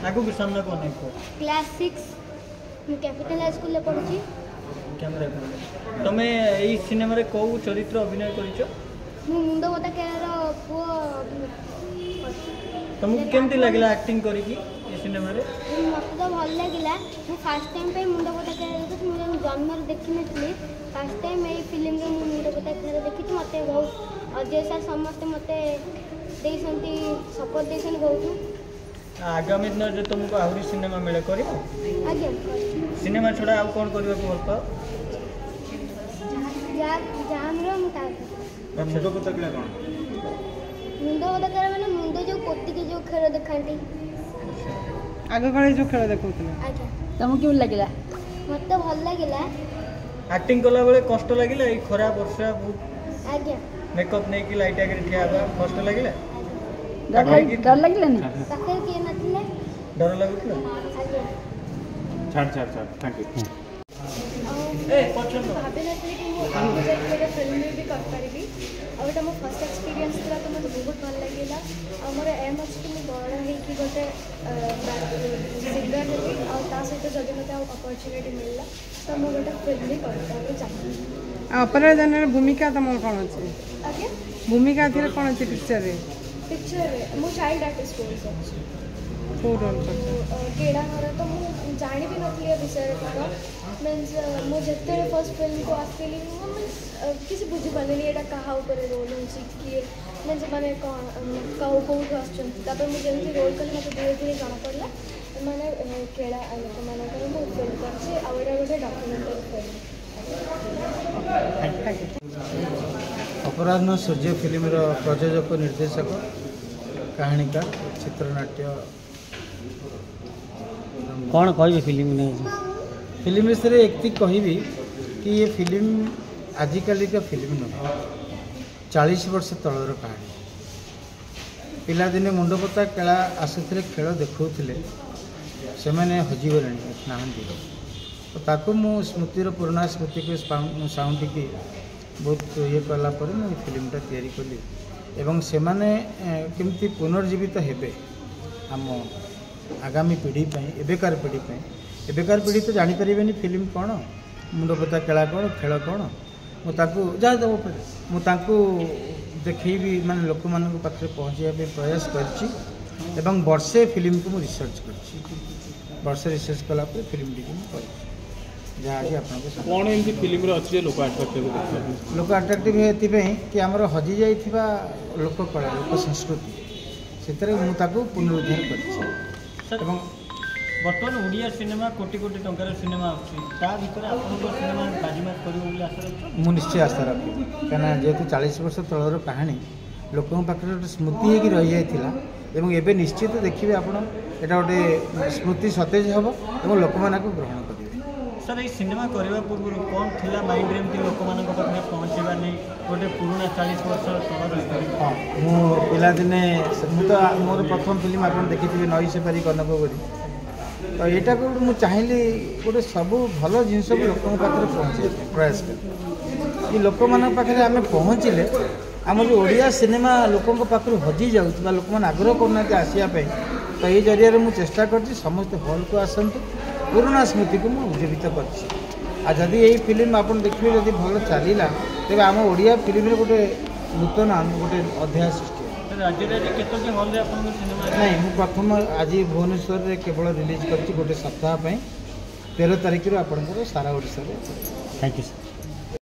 आगु के सामने कौन है क्लास 6 मैं कैपिटल हाई स्कूल पढ़ुची कैमरा तमे एई सिनेमा रे को चरित्र अभिनय करिছো मु मुंड बता केर पो तुमको केमती लागला एक्टिंग करी की ए सिनेमा रे मत तो भल लागला मु फर्स्ट टाइम पे मुंड बता केर मु जन्म रे देखि नथली फर्स्ट टाइम ए फिल्म रे मु मुंड बता केर देखि मते बहुत अजय सर समस्त मते देसंती सपोर्ट देसन बहुत आगामी दिन जो तुमको आहुरी सिनेमा मिले करियो आज्ञा सिनेमा छोड़ा आ कोन करियो को भल पाओ जाम रो मु ता मुंड बता केला कोन मुंड बता केर माने मुंड जो कोत्ती के जो खेल देखांती आग काले जो खेल देखौतले आज्ञा तुमको केम लागला मते भल लागला एक्टिंग कला बेले कष्ट लागिला ए खरा वर्षा बहुत आज्ञा मेकअप नहीं की लाइट आगे ठिया बा कष्ट लागिला डर लागलानी पाखे के नथिले डर लागुतला आज्ञा छाड़ थैंक यू ए पछन भाभी नथली कि मु आगे जाके फिल्म में भी कर पारिबी और एटा मो फर्स्ट एक्सपीरियंस थला तो मते बहुत भल लागेला हमर एम अछि कि मु बड़ा हे कि गोटे सिंगर हेबी और ता सहित जदि मते अपॉर्चुनिटी मिलला तो मु गोटे फिल्म भी करता चाहे अपरा जनर भूमिका तुम कौन अच्छे आगे भूमिका थी कौन अच्छे पिक्चर रे पिक्चर रे मु चाइल्ड आर्टिस्ट कोर्स अछि को रोल करते केड़ा घर तो मु जानि भी नथली विषय कौन मीन्स मु जते फर्स्ट फिल्म को आसली मीन्स किसी बुझी पालेनी एटा कहा ऊपर रोल होची कि मीन्स माने कहू कोठु आछन तापर मु जेंति रोल कल मते धीरे धीरे जाना पड़ला माने केड़ा लोक माने कर मु फिल्म करछि आ एटा गोटे डॉक्यूमेंटरी फिल्म अपराह्न सूर्य फिल्म प्रयोजक निर्देशक कहानीकार चित्रनाट्य कौन कह फिल्म नहीं फिल्म विषय एक कहि कि ये फिल्म आजिकल का फिल्म नुह 40 वर्ष तलर कहानी पिलादिने मुंडपता केला आसुले खेल देखुले से मैंने हजिगले नहांती तो ताकू मु स्मृतिर पुराना स्मृति को साउंड की बहुत ये कलापर मुझे फिल्मटा तैयारी कली एवं से माने केमती पुनर्जीवित हेबे आम आगामी पीढ़ी एबेकार पीढ़ी तो जानीपर फिल्म कौन मुंडपता केला कौन खेल कौन मुझे जहाँ देव मुझे देखी माने लोक मान पाखे पहुँचाई प्रयास कर वर्षे फिल्म को मुझे रिसर्च कर वर्षे रिसर्च कलापर फिल्म टी कर जहाँकि आपको फिल्म लोक आट्राक्टिव ये कि आमर हजि जाइथिबा लोक कला लोक संस्कृति से मुझे पुनरुद्धार कर बर्तमान ओडिया सिनेमा कोटी कोटी टंकार सिनेमा सिनेमा बाजीमात कर निश्चय आशा रखी कहीं जेहेतु 40 वर्ष तलर कहानी लोकों पाखे गोटे स्मृति होगी रही जाता एवं एबे निश्चित देखिए आप गोटे स्मृति सतेज हम और लोक मान ग्रहण करेंगे सर ये सिनेमा करने पूर्व कौन थी माइंड एमती लोक मान पाखे पहुँचवा नहीं गोटे पुराना 40 वर्ष तलर हाँ मु पिलादिने तो मोर प्रथम फिल्म आप देखिए नई से पारी कनकपुरी तो यहाँ को मुझे चाहिए गोटे सब भल जिनस लोक पाखे पहुँचे प्रयास कर ये लोक मान पाखे आम पहुँचले आम जो ओडिया सिनेमा लोकों पाखे हजि जाऊँ लोक मैंने आग्रह करना आसापी तो ये जरिए मुझे चेष्टा कर समस्त हॉल को आसतु पुराना स्मृति को मुझे उज्जीवित कर यही फिल्म आप देखिए जब भल चलला तेज आम ओडिया फिल्म गोटे नूतन गोटे अध्याय सृष्टि नहीं मु प्रथम आज भुवनेश्वर में केवल रिलीज कर गोटे सप्ताह 13 तारिख आपंकर सारा ओडिशा। Thank you sir.